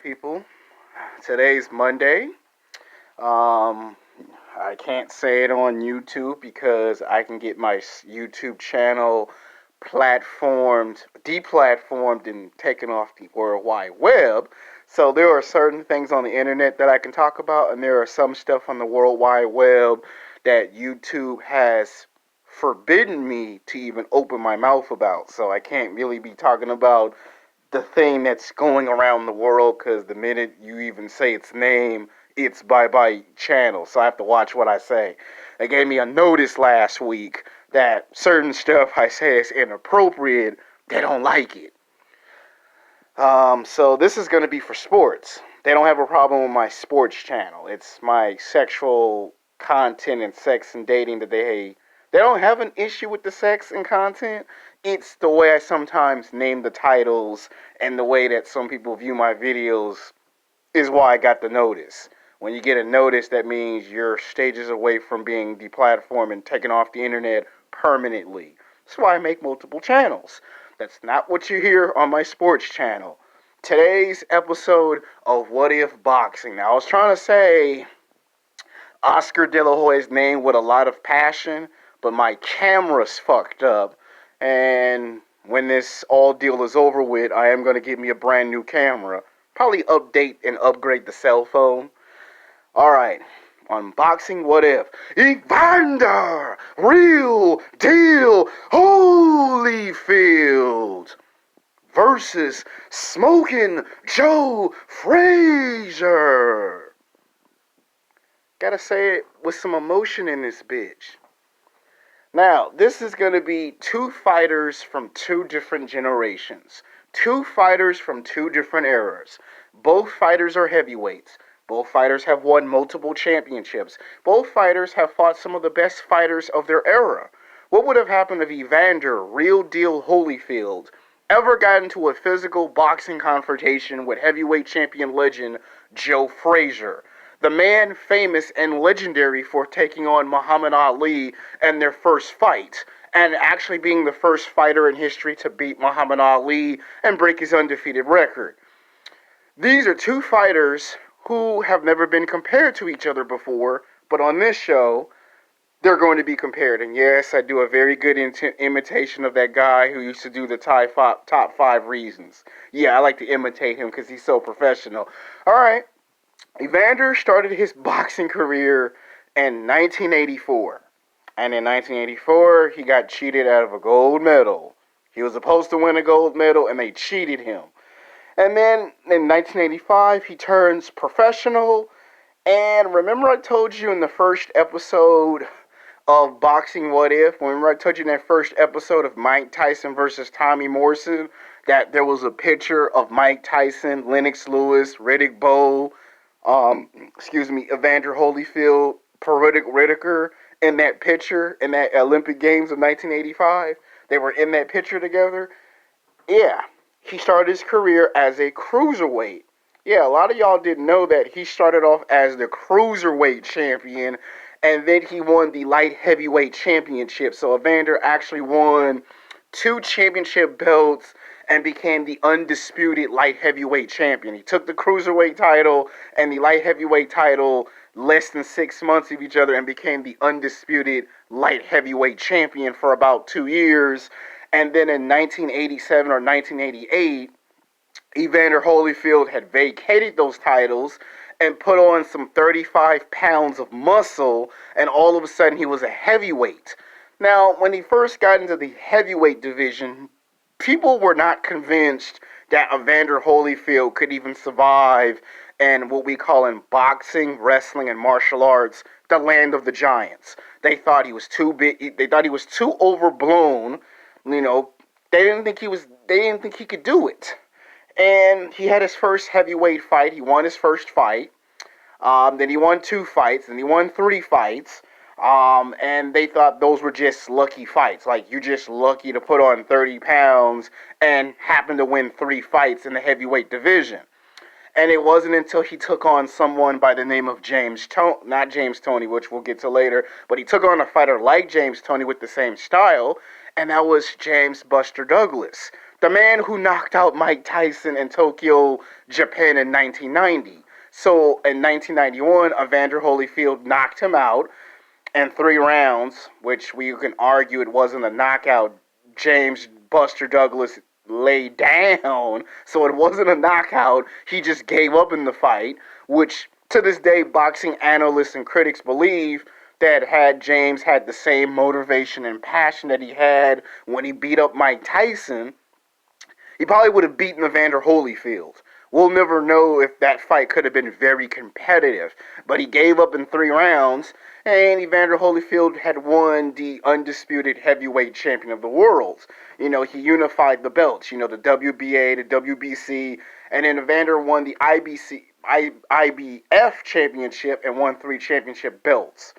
people. Today's Monday. Um, I can't say it on YouTube because I can get my YouTube channel deplatformed, and taken off the World Wide Web. So there are certain things on the internet that I can talk about, and there are some stuff on the World Wide Web that YouTube has forbidden me to even open my mouth about. So I can't really be talking about the thing that's going around the world because the minute you even say its name, it's bye channel. So I have to watch what I say. They gave me a notice last week that certain stuff I say is inappropriate. They don't like it. So this is going to be for sports. They don't have a problem with my sports channel. It's my sexual content and sex and dating that they don't have an issue with the sex and content. It's the way I sometimes name the titles and the way that some people view my videos is why I got the notice. When you get a notice, that means you're stages away from being deplatformed and taken off the internet permanently. That's why I make multiple channels. That's not what you hear on my sports channel. Today's episode of What If Boxing. Now, I was trying to say Oscar De La Hoya's name with a lot of passion, but my camera's fucked up. And when this all deal is over with, I am going to get me a brand new camera. Probably update and upgrade the cell phone. Alright, unboxing What If. Evander! Real Deal Holyfield versus Smoking Joe Frazier. Gotta say it with some emotion in this bitch. Now, this is going to be two fighters from two different generations. Two fighters from two different eras. Both fighters are heavyweights. Both fighters have won multiple championships. Both fighters have fought some of the best fighters of their era. What would have happened if Evander, Real Deal Holyfield, ever got into a physical boxing confrontation with heavyweight champion legend Joe Frazier? The man famous and legendary for taking on Muhammad Ali in their first fight, and actually being the first fighter in history to beat Muhammad Ali and break his undefeated record. These are two fighters who have never been compared to each other before, but on this show, they're going to be compared. And yes, I do a very good imitation of that guy who used to do the top 5 reasons. Yeah, I like to imitate him because he's so professional. Alright. Evander started his boxing career in 1984. And in 1984, he got cheated out of a gold medal. He was supposed to win a gold medal, and they cheated him. And then in 1985, he turns professional. And remember I told you in the first episode of Boxing What If, remember I told you in that first episode of Mike Tyson versus Tommy Morrison, that there was a picture of Mike Tyson, Lennox Lewis, Riddick Bowe, Evander Holyfield, Riddick Whittaker in that picture in that Olympic Games of 1985. They were in that picture together. Yeah, he started his career as a cruiserweight. Yeah, a lot of y'all didn't know that he started off as the cruiserweight champion, and then he won the light heavyweight championship. So Evander actually won 2 championship belts and became the undisputed light heavyweight champion. He took the cruiserweight title and the light heavyweight title less than 6 months of each other and became the undisputed light heavyweight champion for about 2 years. And then in 1987 or 1988, Evander Holyfield had vacated those titles and put on some 35 pounds of muscle, and all of a sudden he was a heavyweight. Now, when he first got into the heavyweight division, people were not convinced that Evander Holyfield could even survive in what we call in boxing, wrestling, and martial arts, the land of the giants. They thought he was too big. They thought he was too overblown. You know, they didn't think he could do it. And he had his first heavyweight fight. He won his first fight. Then he won 2 fights. Then he won 3 fights. And they thought those were just lucky fights. Like, you're just lucky to put on 30 pounds and happen to win 3 fights in the heavyweight division. And it wasn't until he took on someone by the name of not James Toney, which we'll get to later, but he took on a fighter like James Toney with the same style, and that was James Buster Douglas. The man who knocked out Mike Tyson in Tokyo, Japan in 1990. So in 1991, Evander Holyfield knocked him out in 3 rounds, which we can argue it wasn't a knockout. James Buster Douglas laid down, so it wasn't a knockout. He just gave up in the fight, which to this day, boxing analysts and critics believe that had James had the same motivation and passion that he had when he beat up Mike Tyson, he probably would have beaten Evander Holyfield. We'll never know if that fight could have been very competitive. But he gave up in 3 rounds, and Evander Holyfield had won the undisputed heavyweight champion of the world. He unified the belts, the WBA, the WBC, and then Evander won the IBF championship and won 3 championship belts.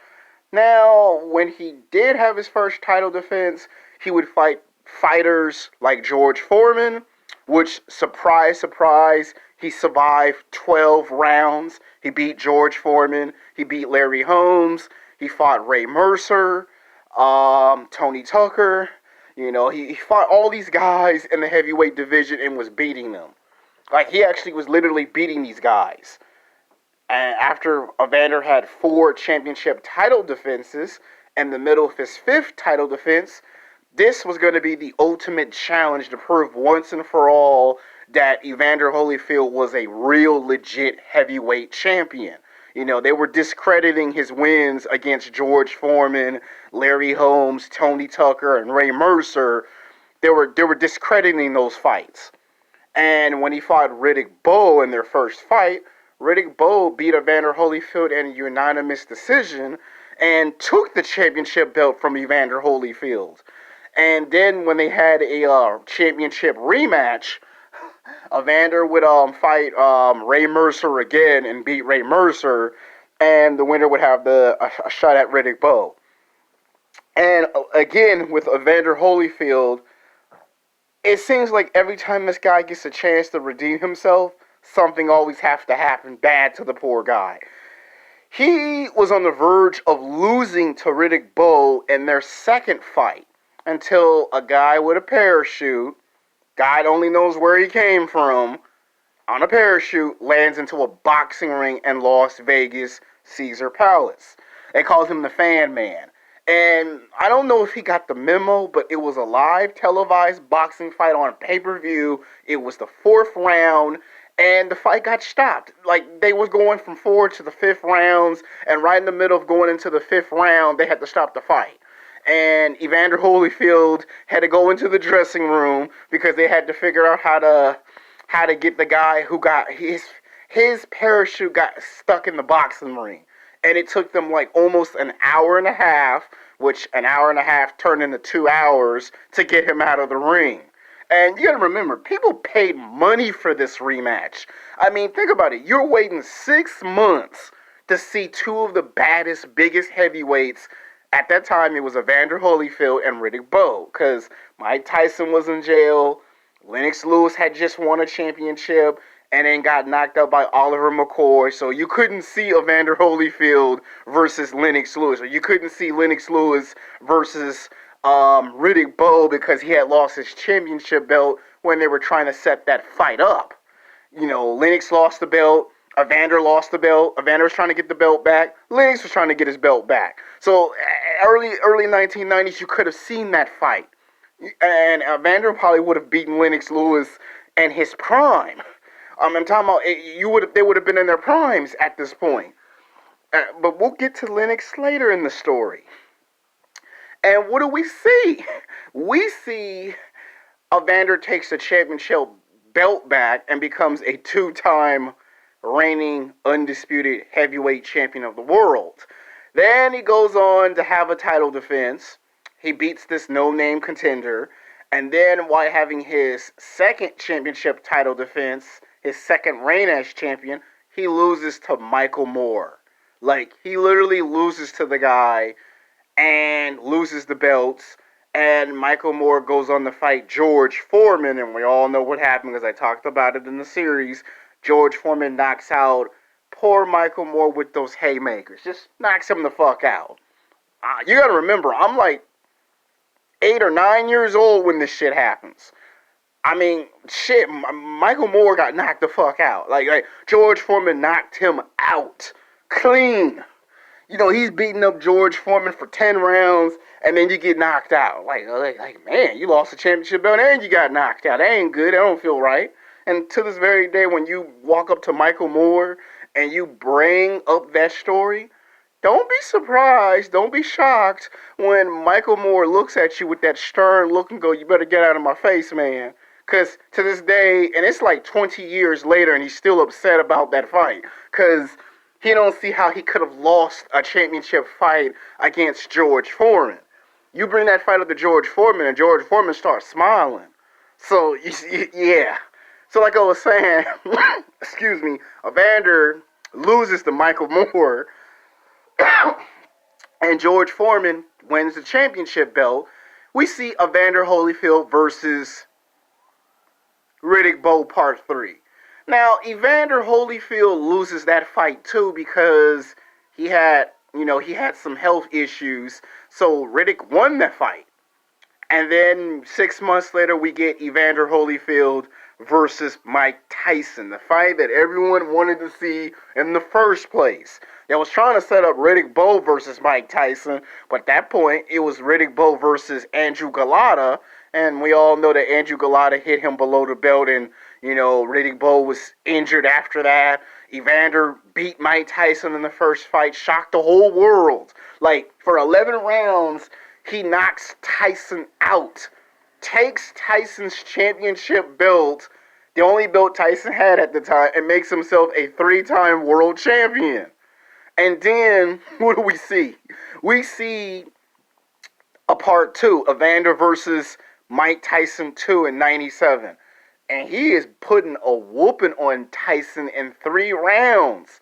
Now, when he did have his first title defense, he would fight fighters like George Foreman, which, surprise, surprise, he survived 12 rounds. He beat George Foreman. He beat Larry Holmes. He fought Ray Mercer, Tony Tucker. He fought all these guys in the heavyweight division and was beating them. Like, he actually was literally beating these guys. And after Evander had 4 championship title defenses, in the middle of his 5th title defense, this was going to be the ultimate challenge to prove once and for all that Evander Holyfield was a real legit heavyweight champion. They were discrediting his wins against George Foreman, Larry Holmes, Tony Tucker, and Ray Mercer. They were discrediting those fights. And when he fought Riddick Bowe in their first fight, Riddick Bowe beat Evander Holyfield in a unanimous decision and took the championship belt from Evander Holyfield. And then when they had a championship rematch, Evander would fight Ray Mercer again and beat Ray Mercer, and the winner would have a shot at Riddick Bowe. And again, with Evander Holyfield, it seems like every time this guy gets a chance to redeem himself, something always has to happen bad to the poor guy. He was on the verge of losing to Riddick Bowe in their second fight until a guy with a parachute, God only knows where he came from, on a parachute, lands into a boxing ring in Las Vegas, Caesar Palace. They called him the Fan Man. And I don't know if he got the memo, but it was a live televised boxing fight on pay-per-view. It was the 4th round, and the fight got stopped. Like, they was going from 4 to the 5th rounds, and right in the middle of going into the 5th round, they had to stop the fight. And Evander Holyfield had to go into the dressing room because they had to figure out how to get the guy who got his parachute got stuck in the boxing ring. And it took them like almost an hour and a half, which an hour and a half turned into 2 hours to get him out of the ring. And you gotta remember, people paid money for this rematch. I mean, think about it. You're waiting 6 months to see 2 of the baddest, biggest heavyweights. At that time, it was Evander Holyfield and Riddick Bowe, because Mike Tyson was in jail, Lennox Lewis had just won a championship, and then got knocked out by Oliver McCoy, so you couldn't see Evander Holyfield versus Lennox Lewis, or you couldn't see Lennox Lewis versus Riddick Bowe because he had lost his championship belt when they were trying to set that fight up. Lennox lost the belt, Evander lost the belt. Evander was trying to get the belt back. Lennox was trying to get his belt back. So early 1990s, you could have seen that fight, and Evander probably would have beaten Lennox Lewis in his prime. I'm talking about they would have been in their primes at this point. But we'll get to Lennox later in the story. And what do we see? We see Evander takes the championship belt back and becomes a 2-time reigning undisputed heavyweight champion of the world. Then he goes on to have a title defense. He beats this no-name contender. And then while having his second championship title defense, his second reign as champion, he loses to Michael Moore. Like, he literally loses to the guy and loses the belts. And Michael Moore goes on to fight George Foreman, and we all know what happened because I talked about it in the series. George Foreman knocks out poor Michael Moore with those haymakers. Just knocks him the fuck out. You gotta remember, I'm like 8 or 9 years old when this shit happens. I mean, shit, Michael Moore got knocked the fuck out. Like George Foreman knocked him out clean. You know, he's beating up George Foreman for 10 rounds, and then you get knocked out. Like, man, you lost the championship belt and you got knocked out. That ain't good. That don't feel right. And to this very day, when you walk up to Michael Moore and you bring up that story, don't be surprised, don't be shocked when Michael Moore looks at you with that stern look and go, you better get out of my face, man. Because to this day, and it's like 20 years later, and he's still upset about that fight. Because he don't see how he could have lost a championship fight against George Foreman. You bring that fight up to George Foreman, and George Foreman starts smiling. So, yeah. So like I was saying, excuse me, Evander loses to Michael Moore, and George Foreman wins the championship belt. We see Evander Holyfield versus Riddick Bowe Part 3. Now, Evander Holyfield loses that fight too because he had some health issues. So Riddick won that fight. And then 6 months later, we get Evander Holyfield versus Mike Tyson, the fight that everyone wanted to see in the first place. They was trying to set up Riddick Bowe versus Mike Tyson, but at that point, it was Riddick Bowe versus Andrew Galata, and we all know that Andrew Galata hit him below the belt, and, you know, Riddick Bowe was injured after that. Evander beat Mike Tyson in the first fight, shocked the whole world. Like, for 11 rounds, he knocks Tyson out, takes Tyson's championship belt, the only belt Tyson had at the time, and makes himself a 3-time world champion. And then, what do we see? We see a part 2, Evander versus Mike Tyson 2 in 97. And he is putting a whooping on Tyson in 3 rounds.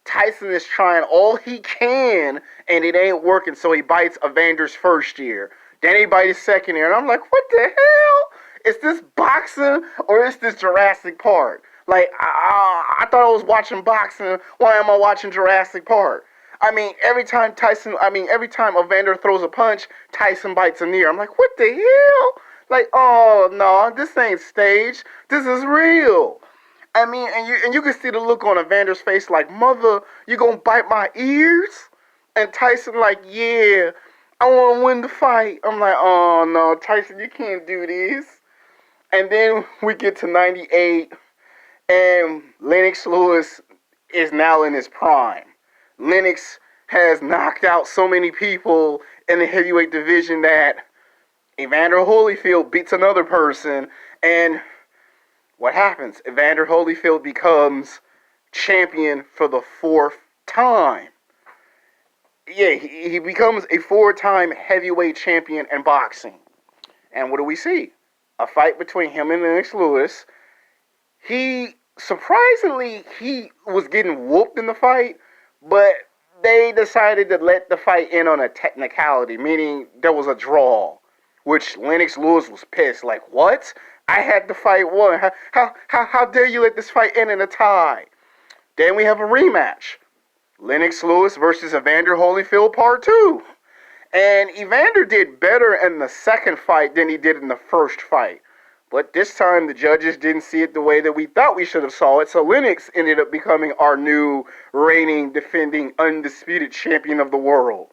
Tyson is trying all he can, and it ain't working, so he bites Evander's first ear. Then he bites his second ear, and I'm like, what the hell? Is this boxing, or is this Jurassic Park? Like, I thought I was watching boxing. Why am I watching Jurassic Park? I mean, every time Evander throws a punch, Tyson bites an ear. I'm like, what the hell? Like, oh, no, this ain't staged. This is real. I mean, and you can see the look on Evander's face like, mother, you gonna bite my ears? And Tyson like, yeah, I want to win the fight. I'm like, oh, no, Tyson, you can't do this. And then we get to 98, and Lennox Lewis is now in his prime. Lennox has knocked out so many people in the heavyweight division that Evander Holyfield beats another person, and what happens? Evander Holyfield becomes champion for the 4th time. Yeah, he becomes a 4-time heavyweight champion in boxing. And what do we see? A fight between him and Lennox Lewis. Surprisingly, he was getting whooped in the fight, but they decided to let the fight end on a technicality, meaning there was a draw, which Lennox Lewis was pissed. Like, what? I had the fight won. How dare you let this fight end in a tie? Then we have a rematch. Lennox Lewis versus Evander Holyfield Part 2. And Evander did better in the second fight than he did in the first fight. But this time the judges didn't see it the way that we thought we should have saw it. So Lennox ended up becoming our new reigning, defending, undisputed champion of the world.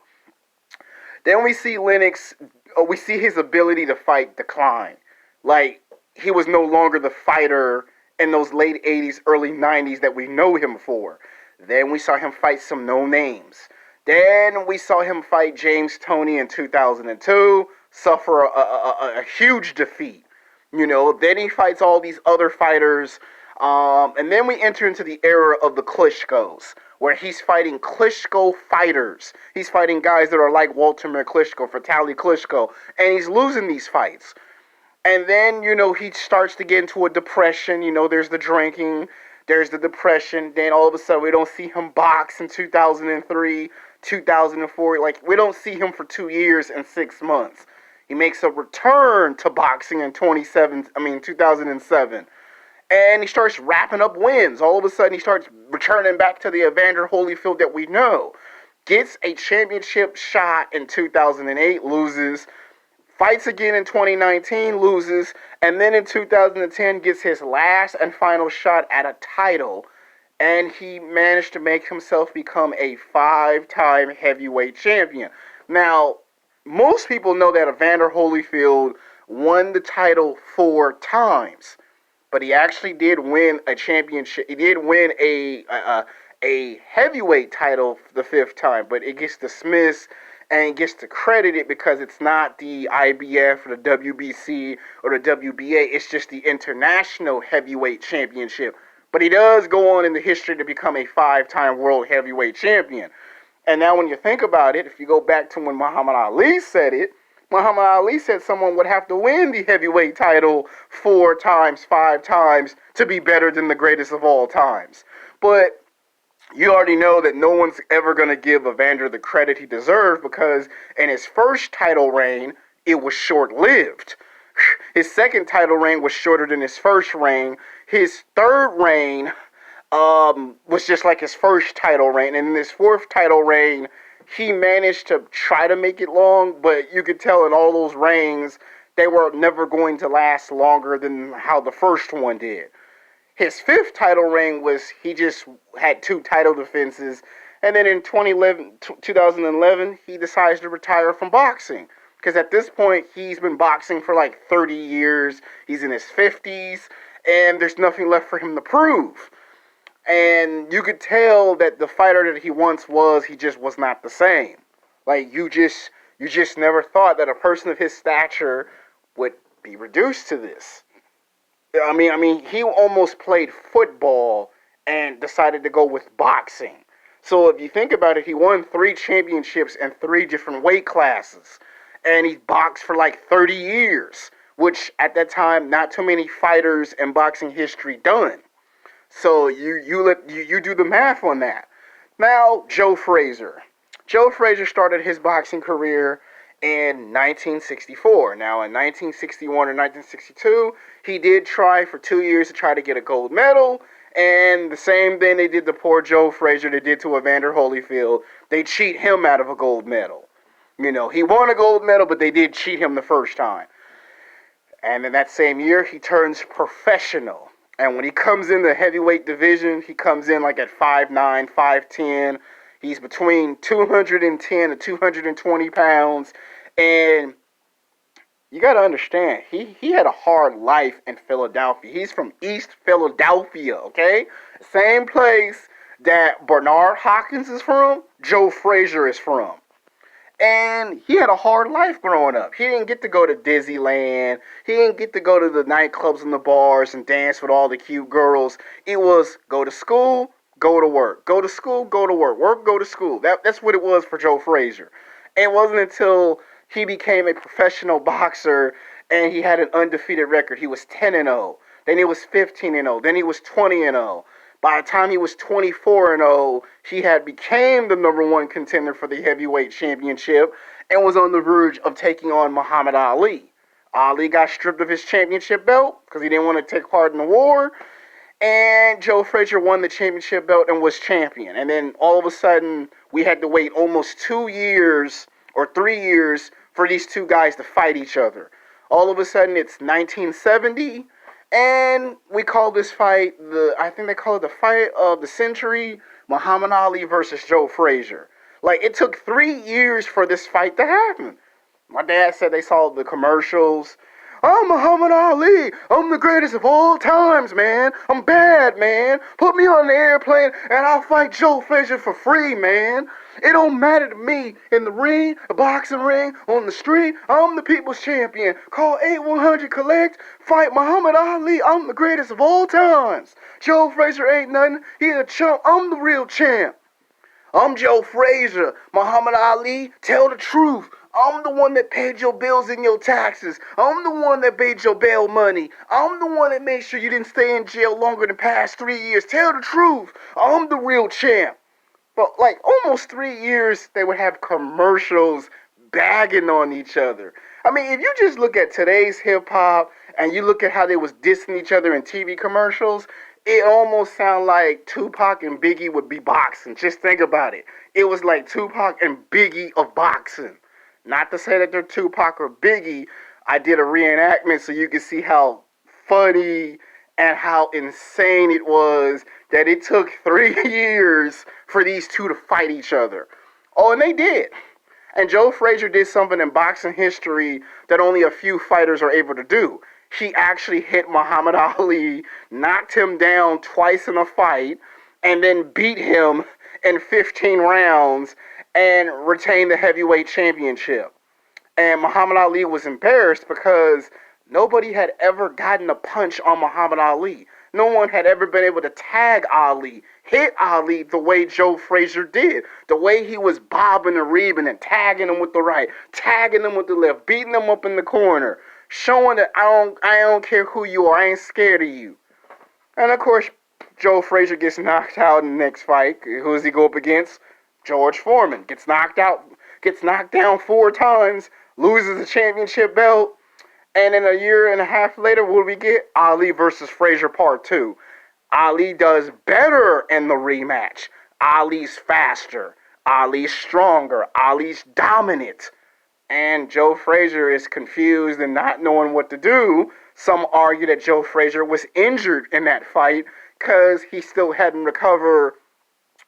Then we see we see his ability to fight decline. Like, he was no longer the fighter in those late 80s, early 90s that we know him for. Then we saw him fight some no-names. Then we saw him fight James Toney in 2002, suffer a huge defeat. You know, then he fights all these other fighters. And then we enter into the era of the Klitschkos, where he's fighting Klitschko fighters. He's fighting guys that are like Waldemar Klitschko, Vitaly Klitschko, and he's losing these fights. And then, you know, he starts to get into a depression. You know, there's the drinking, there's the depression. Then all of a sudden, we don't see him box in 2003, 2004. Like, we don't see him for 2 years and 6 months. He makes a return to boxing in 2007. And he starts wrapping up wins. All of a sudden, he starts returning back to the Evander Holyfield that we know. Gets a championship shot in 2008, loses. Fights again in 2019, loses, and then in 2010 gets his last and final shot at a title, and he managed to make himself become a 5-time heavyweight champion. Now, most people know that Evander Holyfield won the title 4 times, but he actually did win a championship. He did win a heavyweight title the 5th time, but it gets dismissed and gets credited because it's not the IBF or the WBC or the WBA. It's just the International Heavyweight Championship. But he does go on in the history to become a 5-time world heavyweight champion. And now when you think about it, if you go back to when Muhammad Ali said it, Muhammad Ali said someone would have to win the heavyweight title 4 times, 5 times to be better than the greatest of all times. But you already know that no one's ever going to give Evander the credit he deserved because in his first title reign, it was short-lived. His second title reign was shorter than his first reign. His third reign was just like his first title reign. And in his 4th title reign, he managed to try to make it long, but you could tell in all those reigns, they were never going to last longer than how the first one did. His 5th title reign was he just had 2 title defenses. And then in 2011, he decides to retire from boxing. Because at this point, he's been boxing for like 30 years. He's in his 50s. And there's nothing left for him to prove. And you could tell that the fighter that he once was, he just was not the same. Like, you just never thought that a person of his stature would be reduced to this. I mean, he almost played football and decided to go with boxing. So if you think about it, he won 3 championships in 3 different weight classes. And he boxed for like 30 years, which at that time, not too many fighters in boxing history done. So you do the math on that. Now, Joe Frazier. Joe Frazier started his boxing career in 1964. Now, in 1961 or 1962, he did try for 2 years to try to get a gold medal. And the same thing they did to poor Joe Frazier, they did to Evander Holyfield. They cheat him out of a gold medal. You know, he won a gold medal, but they did cheat him the first time. And in that same year, he turns professional. And when he comes in the heavyweight division, he comes in like at 5'9", 5'10". He's between 210 and 220 pounds. And you got to understand, he had a hard life in Philadelphia. He's from East Philadelphia, okay? Same place that Bernard Hopkins is from, Joe Frazier is from. And he had a hard life growing up. He didn't get to go to Disneyland. He didn't get to go to the nightclubs and the bars and dance with all the cute girls. It was go to school, go to work. Go to school, go to work. Work, go to school. That's what it was for Joe Frazier. It wasn't until he became a professional boxer and he had an undefeated record. He was 10-0. Then he was 15-0. Then he was 20-0. By the time he was 24-0, he had became the #1 contender for the heavyweight championship and was on the verge of taking on Muhammad Ali. Ali got stripped of his championship belt because he didn't want to take part in the war. And Joe Frazier won the championship belt and was champion. And then all of a sudden, we had to wait almost 2 years or 3 years for these two guys to fight each other. All of a sudden, it's 1970. And we call this fight, I think they call it the fight of the century, Muhammad Ali versus Joe Frazier. Like, it took 3 years for this fight to happen. My dad said they saw the commercials. I'm Muhammad Ali. I'm the greatest of all times, man. I'm bad, man. Put me on the airplane and I'll fight Joe Frazier for free, man. It don't matter to me. In the ring, a boxing ring, on the street, I'm the people's champion. Call 8100-COLLECT. Fight Muhammad Ali. I'm the greatest of all times. Joe Frazier ain't nothing. He's a chump. I'm the real champ. I'm Joe Frazier. Muhammad Ali, tell the truth. I'm the one that paid your bills and your taxes. I'm the one that paid your bail money. I'm the one that made sure you didn't stay in jail longer than past 3 years. Tell the truth. I'm the real champ. But like almost 3 years, they would have commercials bagging on each other. I mean, if you just look at today's hip-hop and you look at how they was dissing each other in TV commercials, it almost sounds like Tupac and Biggie would be boxing. Just think about it. It was like Tupac and Biggie of boxing. Not to say that they're Tupac or Biggie. I did a reenactment so you can see how funny and how insane it was that it took 3 years for these two to fight each other. Oh, and they did. And Joe Frazier did something in boxing history that only a few fighters are able to do. He actually hit Muhammad Ali, knocked him down twice in a fight, and then beat him in 15 rounds and retained the heavyweight championship. And Muhammad Ali was embarrassed because nobody had ever gotten a punch on Muhammad Ali. No one had ever been able to tag Ali, hit Ali the way Joe Frazier did. The way he was bobbing and reebing and tagging him with the right, tagging him with the left, beating him up in the corner, showing that I don't care who you are, I ain't scared of you. And of course, Joe Frazier gets knocked out in the next fight. Who does he go up against? George Foreman. Gets knocked down 4 times, loses the championship belt. And then a year and a half later, what do we get? Ali versus Frazier Part 2. Ali does better in the rematch. Ali's faster. Ali's stronger. Ali's dominant. And Joe Frazier is confused and not knowing what to do. Some argue that Joe Frazier was injured in that fight because he still hadn't recovered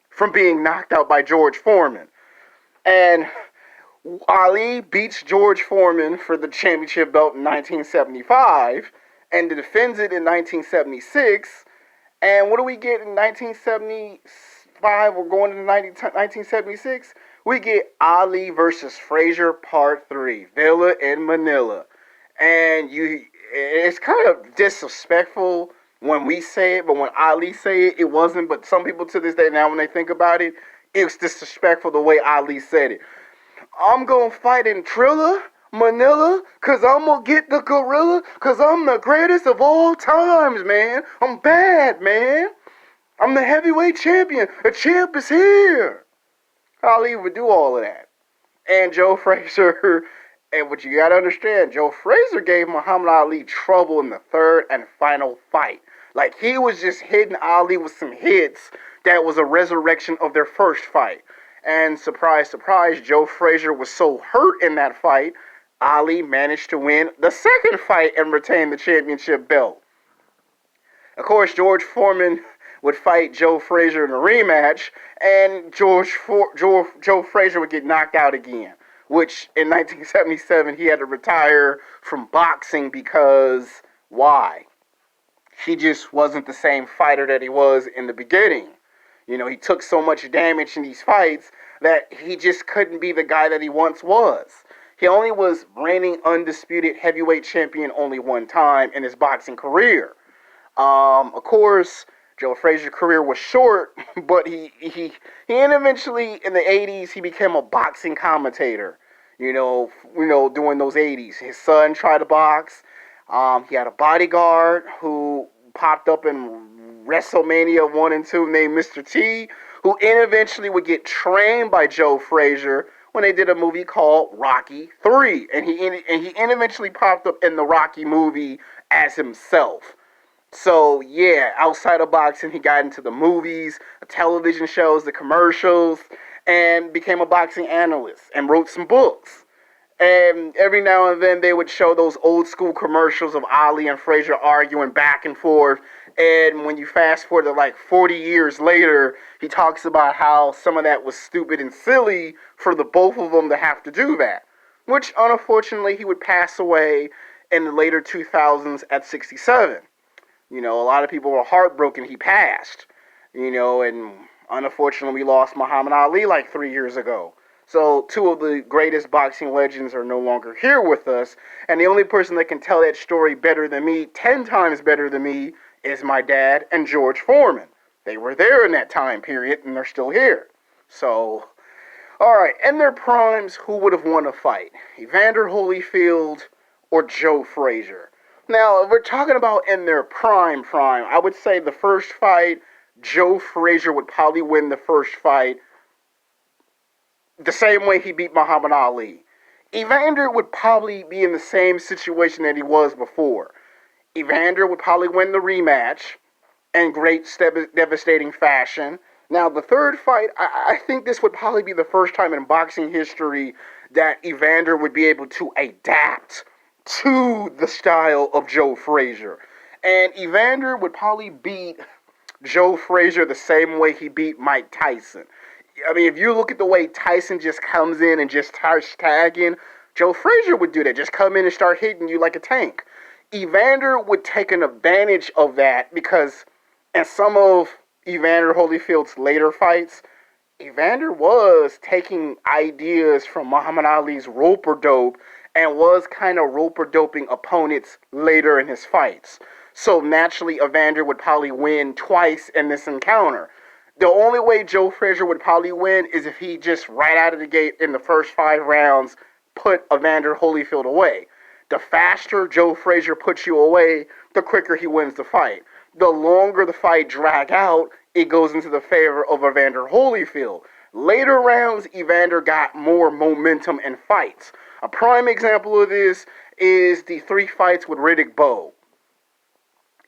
from being knocked out by George Foreman. And Ali beats George Foreman for the championship belt in 1975 and defends it in 1976. And what do we get in 1975? We're going into 1976. We get Ali versus Frazier Part 3, Villa in Manila. And it's kind of disrespectful when we say it, but when Ali say it, it wasn't. But some people to this day now, when they think about it, it's disrespectful the way Ali said it. I'm going to fight in Trilla, Manila, because I'm going to get the gorilla, because I'm the greatest of all times, man. I'm bad, man. I'm the heavyweight champion. The champ is here. Ali would do all of that. And Joe Frazier, and what you got to understand, Joe Frazier gave Muhammad Ali trouble in the third and final fight. Like, he was just hitting Ali with some hits that was a resurrection of their first fight. And surprise, surprise, Joe Frazier was so hurt in that fight, Ali managed to win the second fight and retain the championship belt. Of course, George Foreman would fight Joe Frazier in a rematch, and Joe Frazier would get knocked out again, which in 1977 he had to retire from boxing because why? He just wasn't the same fighter that he was in the beginning. You know, he took so much damage in these fights that he just couldn't be the guy that he once was. He only was reigning undisputed heavyweight champion only one time in his boxing career. Of course, Joe Frazier's career was short, but he eventually, in the 80s, he became a boxing commentator. You know, during those 80s. His son tried to box. He had a bodyguard who popped up in WrestleMania 1 and 2 named Mr. T, who eventually would get trained by Joe Frazier when they did a movie called Rocky 3. And he eventually popped up in the Rocky movie as himself. So, yeah, outside of boxing, he got into the movies, the television shows, the commercials, and became a boxing analyst and wrote some books. And every now and then they would show those old school commercials of Ali and Frazier arguing back and forth. And when you fast forward to like 40 years later, he talks about how some of that was stupid and silly for the both of them to have to do that. Which, unfortunately, he would pass away in the later 2000s at 67. You know, a lot of people were heartbroken he passed. You know, and unfortunately we lost Muhammad Ali like 3 years ago. So 2 of the greatest boxing legends are no longer here with us. And the only person that can tell that story better than me, 10 times better than me, is my dad and George Foreman. They were there in that time period, and they're still here. So, alright, in their primes, who would have won a fight? Evander Holyfield or Joe Frazier? Now, if we're talking about in their prime, I would say the first fight, Joe Frazier would probably win the first fight the same way he beat Muhammad Ali. Evander would probably be in the same situation that he was before. Evander would probably win the rematch in great, devastating fashion. Now, the third fight, I think this would probably be the first time in boxing history that Evander would be able to adapt to the style of Joe Frazier. And Evander would probably beat Joe Frazier the same way he beat Mike Tyson. I mean, if you look at the way Tyson just comes in and just starts tagging, Joe Frazier would do that. Just come in and start hitting you like a tank. Evander would take an advantage of that because in some of Evander Holyfield's later fights, Evander was taking ideas from Muhammad Ali's rope-a-dope and was kind of rope-a-doping opponents later in his fights. So naturally, Evander would probably win twice in this encounter. The only way Joe Frazier would probably win is if he just right out of the gate in the first 5 rounds put Evander Holyfield away. The faster Joe Frazier puts you away, the quicker he wins the fight. The longer the fight drags out, it goes into the favor of Evander Holyfield. Later rounds, Evander got more momentum in fights. A prime example of this is the 3 fights with Riddick Bowe.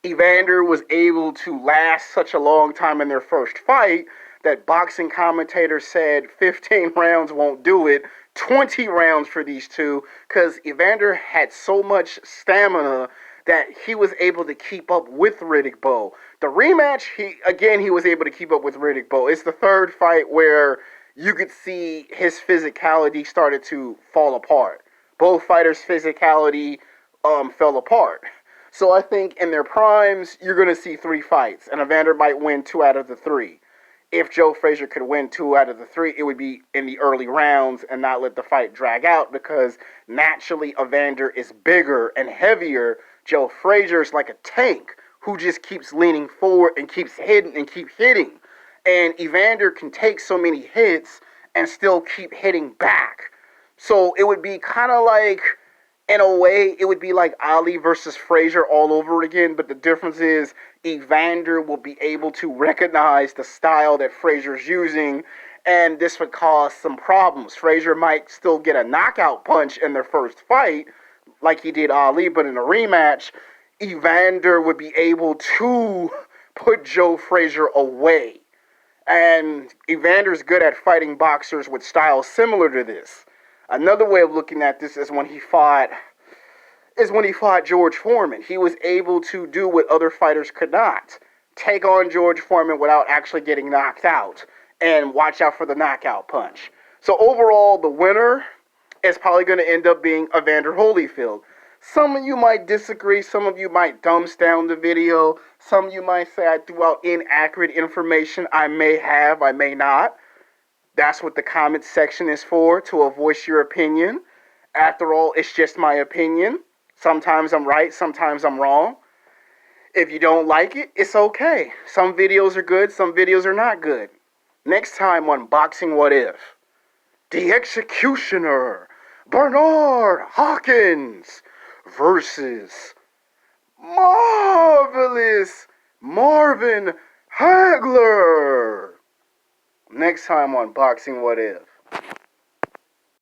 Evander was able to last such a long time in their first fight that boxing commentators said 15 rounds won't do it, 20 rounds for these two, because Evander had so much stamina that he was able to keep up with Riddick Bowe. The rematch, he was able to keep up with Riddick Bowe. It's the 3rd fight where you could see his physicality started to fall apart. Both fighters' physicality fell apart. So I think in their primes, you're going to see 3 fights, and Evander might win 2 out of the 3. If Joe Frazier could win 2 out of the 3, it would be in the early rounds and not let the fight drag out because naturally Evander is bigger and heavier. Joe Frazier is like a tank who just keeps leaning forward and keeps hitting and keep hitting. And Evander can take so many hits and still keep hitting back. So it would be kind of like, in a way, it would be like Ali versus Frazier all over again, but the difference is Evander will be able to recognize the style that Frazier's using, and this would cause some problems. Frazier might still get a knockout punch in their first fight, like he did Ali, but in a rematch, Evander would be able to put Joe Frazier away. And Evander's good at fighting boxers with styles similar to this. Another way of looking at this is when he fought George Foreman. He was able to do what other fighters could not. Take on George Foreman without actually getting knocked out. And watch out for the knockout punch. So overall, the winner is probably going to end up being Evander Holyfield. Some of you might disagree. Some of you might thumbs down the video. Some of you might say I threw out inaccurate information. I may have, I may not. That's what the comment section is for, to voice your opinion. After all, it's just my opinion. Sometimes I'm right, sometimes I'm wrong. If you don't like it, it's okay. Some videos are good, some videos are not good. Next time on Boxing What If, the Executioner, Bernard Hawkins versus Marvelous Marvin Hagler. Next time on Boxing What If.